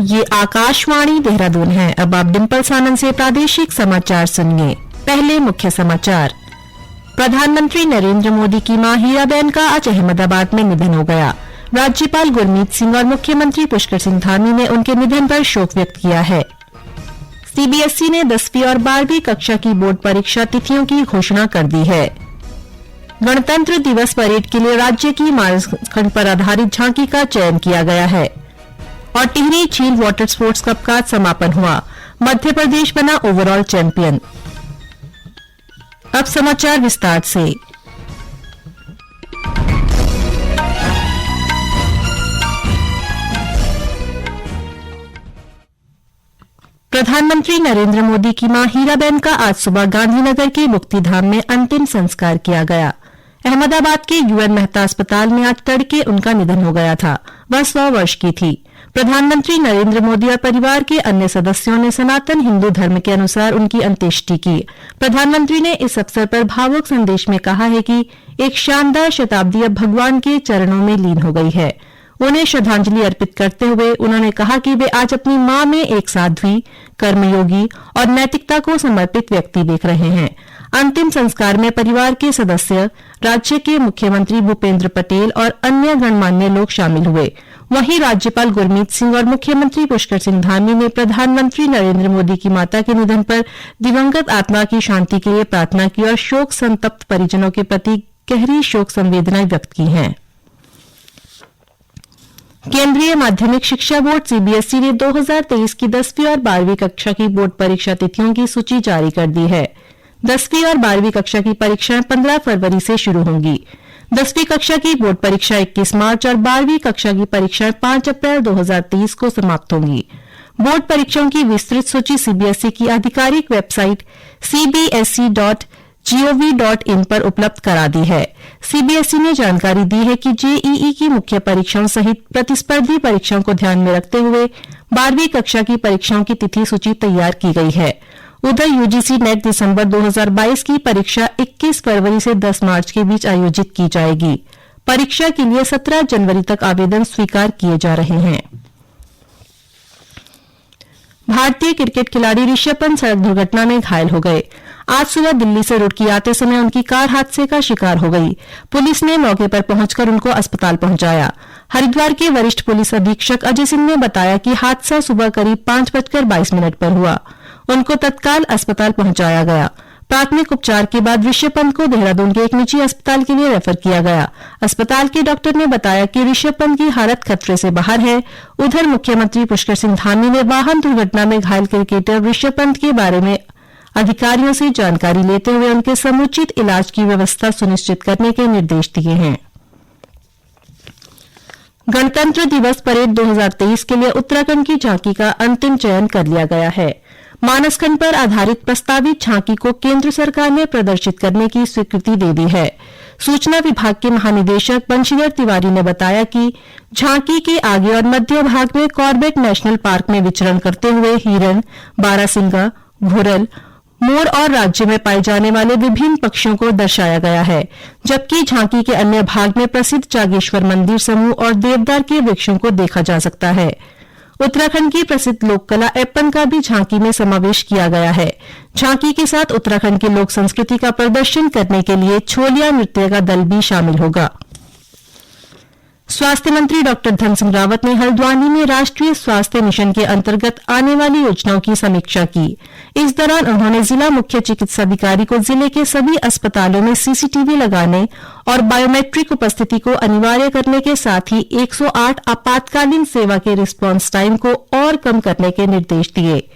ये आकाशवाणी देहरादून है। अब आप डिम्पल सानंद से प्रादेशिक समाचार सुनिए। पहले मुख्य समाचार। प्रधानमंत्री नरेंद्र मोदी की मां हीराबेन का आज अहमदाबाद में निधन हो गया। राज्यपाल गुरमीत सिंह और मुख्यमंत्री पुष्कर सिंह धामी ने उनके निधन पर शोक व्यक्त किया है। सीबीएसई ने 10वीं और 12वीं कक्षा की बोर्ड परीक्षा तिथियों की घोषणा कर दी है। गणतंत्र दिवस परेड के लिए राज्य की मानसखंड पर आधारित झांकी का चयन किया गया है। और टिहरी झील वाटर स्पोर्ट्स कप का समापन हुआ। मध्य प्रदेश बना ओवरऑल चैंपियन। अब समाचार विस्तार से। प्रधानमंत्री नरेंद्र मोदी की मां हीराबेन का आज सुबह गांधीनगर के मुक्तिधाम में अंतिम संस्कार किया गया। अहमदाबाद के यूएन मेहता अस्पताल में आज तड़के उनका निधन हो गया था। वह 100 वर्ष की थी। प्रधानमंत्री नरेंद्र मोदी और परिवार के अन्य सदस्यों ने सनातन हिंदू धर्म के अनुसार उनकी अंत्येष्टि की। प्रधानमंत्री ने इस अवसर पर भावुक संदेश में कहा है कि एक शानदार शताब्दी अब भगवान के चरणों में लीन हो गई है। उन्हें श्रद्धांजलि अर्पित करते हुए उन्होंने कहा कि वे आज अपनी मां में एक साध्वी, कर्मयोगी और नैतिकता को समर्पित व्यक्ति देख रहे हैं। अंतिम संस्कार में परिवार के सदस्य, राज्य के मुख्यमंत्री भूपेंद्र पटेल और अन्य गणमान्य लोग शामिल हुए। वहीं राज्यपाल गुरमीत सिंह और मुख्यमंत्री पुष्कर सिंह धामी ने प्रधानमंत्री नरेंद्र मोदी की माता के निधन पर दिवंगत आत्मा की शांति के लिए प्रार्थना की और शोक संतप्त परिजनों के प्रति गहरी शोक संवेदनाएं व्यक्त की हैं। केंद्रीय माध्यमिक शिक्षा बोर्ड सीबीएसई ने 2023 की 10वीं और 12वीं कक्षा की बोर्ड परीक्षा तिथियों की सूची जारी कर दी है। 10वीं और 12वीं कक्षा की परीक्षाएं 15 फरवरी से शुरू होंगी। 10वीं कक्षा की बोर्ड परीक्षा 21 मार्च और 12वीं कक्षा की परीक्षाएं 5 अप्रैल 2023 को समाप्त होंगी। बोर्ड परीक्षाओं की विस्तृत सूची सीबीएसई की आधिकारिक वेबसाइट cbse.gov.in पर उपलब्ध करा दी है। सीबीएसई ने जानकारी दी है कि जेईई की मुख्य परीक्षाओं सहित प्रतिस्पर्धी परीक्षाओं को ध्यान में रखते हुए 12वीं कक्षा की परीक्षाओं की तिथि सूची तैयार की गई है। उधर यूजीसी नेट दिसंबर 2022 की परीक्षा 21 फरवरी से 10 मार्च के बीच आयोजित की जाएगी। परीक्षा के लिए 17 जनवरी तक आवेदन स्वीकार किए जा रहे हैं। भारतीय क्रिकेट खिलाड़ी ऋषभ पंत सड़क दुर्घटना में घायल हो गए। आज सुबह दिल्ली से रुड़की आते समय उनकी कार हादसे का शिकार हो गई। पुलिस ने मौके पर पहुंचकर उनको अस्पताल पहुंचाया। हरिद्वार के वरिष्ठ पुलिस अधीक्षक अजय सिंह ने बताया कि हादसा सुबह करीब 5:22 पर हुआ। उनको तत्काल अस्पताल पहुंचाया गया। प्राथमिक उपचार के बाद ऋषभ पंत को देहरादून के एक निजी अस्पताल के लिए रेफर किया गया। अस्पताल के डॉक्टर ने बताया कि ऋषभ पंत की हालत खतरे से बाहर है। उधर मुख्यमंत्री पुष्कर सिंह धामी ने वाहन दुर्घटना में घायल क्रिकेटर ऋषभ पंत के बारे में अधिकारियों से जानकारी लेते हुए उनके समुचित इलाज की व्यवस्था सुनिश्चित करने के निर्देश दिए हैं। गणतंत्र दिवस परेड 2023 के लिए उत्तराखंड की झांकी का अंतिम चयन कर लिया गया है। मानसखंड पर आधारित प्रस्तावित झांकी को केंद्र सरकार ने प्रदर्शित करने की स्वीकृति दे दी है। सूचना विभाग के महानिदेशक बंशीधर तिवारी ने बताया कि झांकी के आगे और मध्य भाग में कॉर्बेट नेशनल पार्क में विचरण करते हुए हिरन, बारहसिंगा, घुरल, मोर और राज्य में पाए जाने वाले विभिन्न पक्षियों को दर्शाया गया है, जबकि झांकी के अन्य भाग में प्रसिद्ध जागेश्वर मंदिर समूह और देवदार के वृक्षों को देखा जा सकता है। उत्तराखंड की प्रसिद्ध लोक कला एप्पन का भी झांकी में समावेश किया गया है। झांकी के साथ उत्तराखंड की लोक संस्कृति का प्रदर्शन करने के लिए छोलिया नृत्य का दल भी शामिल होगा। स्वास्थ्य मंत्री डॉक्टर धन सिंह रावत ने हल्द्वानी में राष्ट्रीय स्वास्थ्य मिशन के अंतर्गत आने वाली योजनाओं की समीक्षा की। इस दौरान उन्होंने जिला मुख्य चिकित्साधिकारी को जिले के सभी अस्पतालों में सीसीटीवी लगाने और बायोमेट्रिक उपस्थिति को अनिवार्य करने के साथ ही 108 आपातकालीन सेवा के रिस्पांस टाइम को और कम करने के निर्देश दिए।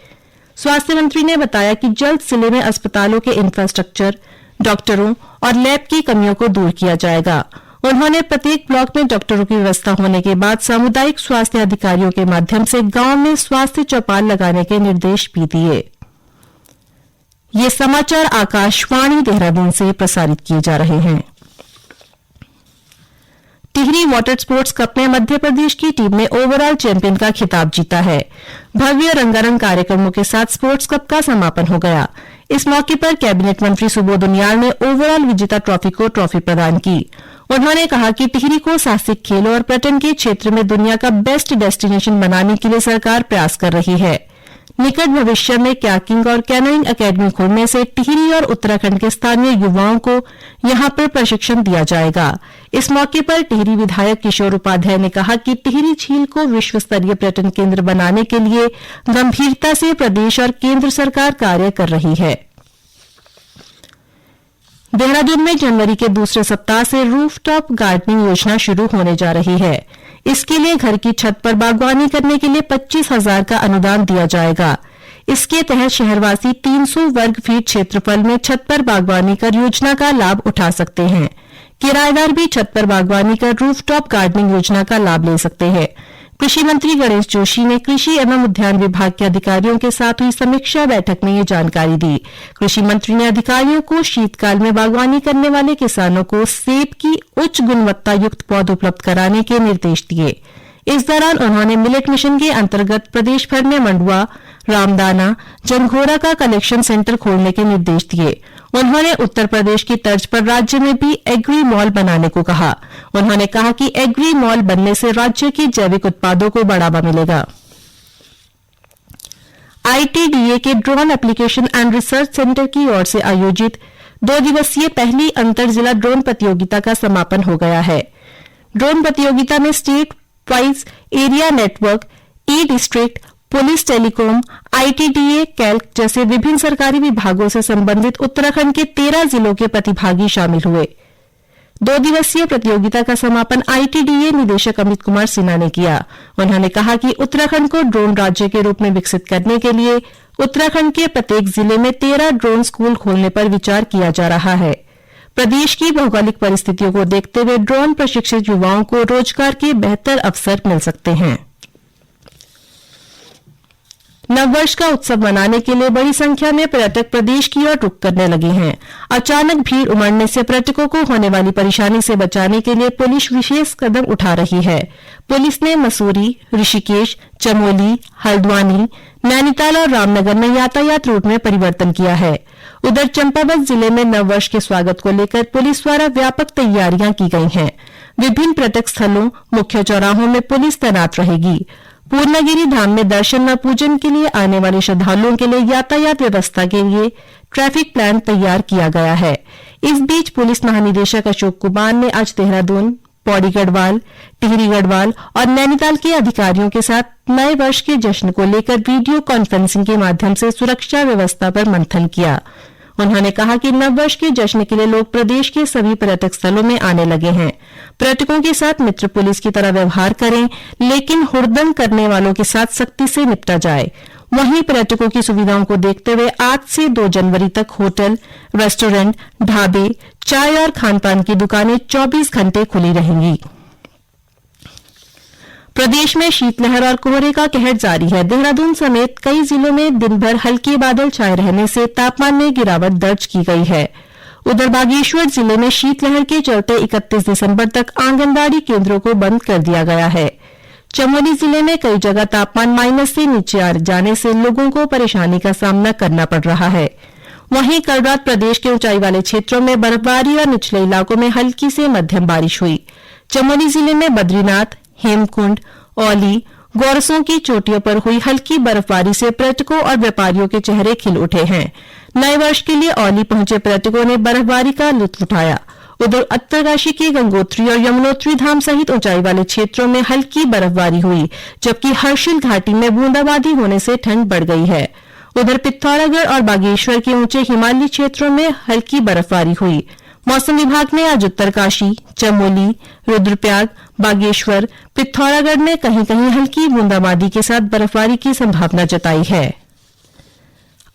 स्वास्थ्य मंत्री ने बताया कि जल्द जिले में अस्पतालों के इंफ्रास्ट्रक्चर, डॉक्टरों और लैब की कमियों को दूर किया जाएगा। उन्होंने प्रत्येक ब्लॉक में डॉक्टरों की व्यवस्था होने के बाद सामुदायिक स्वास्थ्य अधिकारियों के माध्यम से गांव में स्वास्थ्य चौपाल लगाने के निर्देश भी दिए। ये समाचार आकाशवाणी देहरादून से प्रसारित किए जा रहे हैं। टिहरी वाटर स्पोर्ट्स कप में मध्य प्रदेश की टीम ने ओवरऑल चैंपियन का खिताब जीता है। भव्य रंगारंग कार्यक्रमों के साथ स्पोर्ट्स कप का समापन हो गया। इस मौके पर कैबिनेट मंत्री सुबोध उनियाल ने ओवरऑल विजेता ट्रॉफी को ट्रॉफी प्रदान की। उन्होंने कहा कि टिहरी को साहसिक खेलों और पर्यटन के क्षेत्र में दुनिया का बेस्ट डेस्टिनेशन बनाने के लिए सरकार प्रयास कर रही है। निकट भविष्य में कयाकिंग और कैनोइंग अकेडमी खोलने से टिहरी और उत्तराखंड के स्थानीय युवाओं को यहां पर प्रशिक्षण दिया जाएगा। इस मौके पर टिहरी विधायक किशोर उपाध्याय ने कहा कि टिहरी झील को विश्व स्तरीय पर्यटन केंद्र बनाने के लिए गंभीरता से प्रदेश और केंद्र सरकार कार्य कर रही है। देहरादून में जनवरी के दूसरे सप्ताह से रूफटॉप गार्डनिंग योजना शुरू होने जा रही है। इसके लिए घर की छत पर बागवानी करने के लिए 25,000 का अनुदान दिया जाएगा। इसके तहत शहरवासी 300 वर्ग फीट क्षेत्रफल में छत पर बागवानी कर योजना का लाभ उठा सकते हैं। किराएदार भी छत पर बागवानी कर रूफटॉप गार्डनिंग योजना का लाभ ले सकते हैं। कृषि मंत्री गणेश जोशी ने कृषि एवं उद्यान विभाग के अधिकारियों के साथ हुई समीक्षा बैठक में ये जानकारी दी। कृषि मंत्री ने अधिकारियों को शीतकाल में बागवानी करने वाले किसानों को सेब की उच्च गुणवत्ता युक्त पौध उपलब्ध कराने के निर्देश दिए। इस दौरान उन्होंने मिलेट मिशन के अंतर्गत प्रदेश भर में मंडुआ, रामदाना, जंघोरा का कलेक्शन सेंटर खोलने के निर्देश दिए। उन्होंने उत्तर प्रदेश की तर्ज पर राज्य में भी एग्री मॉल बनाने को कहा। उन्होंने कहा कि एग्री मॉल बनने से राज्य के जैविक उत्पादों को बढ़ावा मिलेगा। आईटीडीए के drone application and research centre की ओर से आयोजित 2 दिवसीय पहली अंतर जिला ड्रोन प्रतियोगिता का समापन हो गया है। ड्रोन प्रतियोगिता में state wise area network, e district, police, telecom, ITDA, कैल्क जैसे विभिन्न सरकारी विभागों से संबंधित उत्तराखंड के 13 जिलों के प्रतिभागी शामिल हुए। 2 दिवसीय प्रतियोगिता का समापन आईटीडीए निदेशक अमित कुमार सिन्हा ने किया। उन्होंने कहा कि उत्तराखंड को ड्रोन राज्य के रूप में विकसित करने के लिए उत्तराखंड के प्रत्येक जिले में 13 ड्रोन स्कूल खोलने पर विचार किया जा रहा है। प्रदेश की भौगोलिक परिस्थितियों को देखते हुए ड्रोन प्रशिक्षित युवाओं को रोजगार के बेहतर अवसर मिल सकते हैं। नववर्ष का उत्सव मनाने के लिए बड़ी संख्या में पर्यटक प्रदेश की ओर रुख करने लगे हैं। अचानक भीड़ उमड़ने से पर्यटकों को होने वाली परेशानी से बचाने के लिए पुलिस विशेष कदम उठा रही है। पुलिस ने मसूरी, ऋषिकेश, चमोली, हल्द्वानी, नैनीताल और रामनगर में यातायात रूट में परिवर्तन किया है। उधर चंपावत जिले में नववर्ष के स्वागत को लेकर पुलिस द्वारा व्यापक तैयारियां की गई हैं। विभिन्न पर्यटक स्थलों, मुख्य चौराहों में पुलिस तैनात रहेगी। पूर्णगिरी धाम में दर्शन व पूजन के लिए आने वाले श्रद्धालुओं के लिए यातायात व्यवस्था के लिए ट्रैफिक प्लान तैयार किया गया है। इस बीच पुलिस महानिदेशक अशोक कुमार ने आज देहरादून, पौड़ी गढ़वाल, टिहरी गढ़वाल और नैनीताल के अधिकारियों के साथ नए वर्ष के जश्न को लेकर वीडियो कॉन्फ्रेंसिंग के माध्यम से सुरक्षा व्यवस्था पर मंथन किया। उन्होंने कहा कि नववर्ष के जश्न के लिए लोग प्रदेश के सभी पर्यटक स्थलों में आने लगे हैं। पर्यटकों के साथ मित्र पुलिस की तरह व्यवहार करें, लेकिन हुड़दंग करने वालों के साथ सख्ती से निपटा जाए। वहीं पर्यटकों की सुविधाओं को देखते हुए आज से 2 जनवरी तक होटल, रेस्टोरेंट, ढाबे, चाय और खानपान की दुकानें 24 घंटे खुली रहेंगी। प्रदेश में शीतलहर और कोहरे का कहर जारी है। देहरादून समेत कई जिलों में दिन भर हल्के बादल छाए रहने से तापमान में गिरावट दर्ज की गई है। उधर बागेश्वर जिले में शीतलहर के चलते 31 दिसंबर तक आंगनबाड़ी केंद्रों को बंद कर दिया गया है। चमोली जिले में कई जगह तापमान माइनस से नीचे आ जाने से लोगों को परेशानी का सामना करना पड़ रहा है। वहीं कल रात प्रदेश के ऊंचाई वाले क्षेत्रों में बर्फबारी और निचले इलाकों में हल्की से मध्यम बारिश हुई। चमोली जिले में बद्रीनाथ, हेमकुंड, औली, गौरसों की चोटियों पर हुई हल्की बर्फबारी से पर्यटकों और व्यापारियों के चेहरे खिल उठे हैं। नए वर्ष के लिए औली पहुंचे पर्यटकों ने बर्फबारी का लुत्फ उठाया। उधर उत्तरकाशी के गंगोत्री और यमुनोत्री धाम सहित ऊंचाई वाले क्षेत्रों में हल्की बर्फबारी हुई, जबकि हर्षिल घाटी में बूंदाबांदी होने से ठंड बढ़ गई है। उधर पिथौरागढ़ और बागेश्वर के ऊंचे हिमालयी क्षेत्रों में हल्की बर्फबारी हुई। मौसम विभाग ने आज उत्तरकाशी, चमोली, रुद्रप्रयाग, बागेश्वर, पिथौरागढ़ में कहीं कहीं हल्की बूंदाबांदी के साथ बर्फबारी की संभावना जताई है।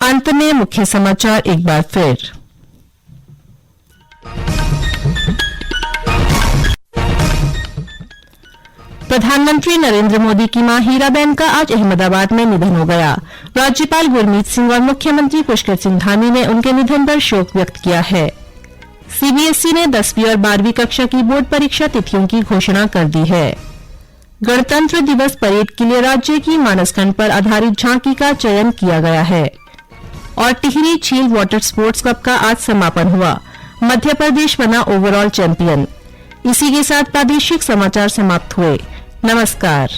अंत में मुख्य समाचार एक बार फिर। प्रधानमंत्री नरेंद्र मोदी की मां हीराबेन का आज अहमदाबाद में निधन हो गया। राज्यपाल गुरमीत सिंह और मुख्यमंत्री पुष्कर सिंह धामी ने उनके निधन पर शोक व्यक्त किया है। सीबीएसई ने 10वीं और 12वीं कक्षा की बोर्ड परीक्षा तिथियों की घोषणा कर दी है। गणतंत्र दिवस परेड के लिए राज्य की मानसखंड पर आधारित झांकी का चयन किया गया है। और टिहरी झील वाटर स्पोर्ट्स कप का आज समापन हुआ। मध्य प्रदेश बना ओवरऑल चैंपियन। इसी के साथ प्रादेशिक समाचार समाप्त हुए। नमस्कार।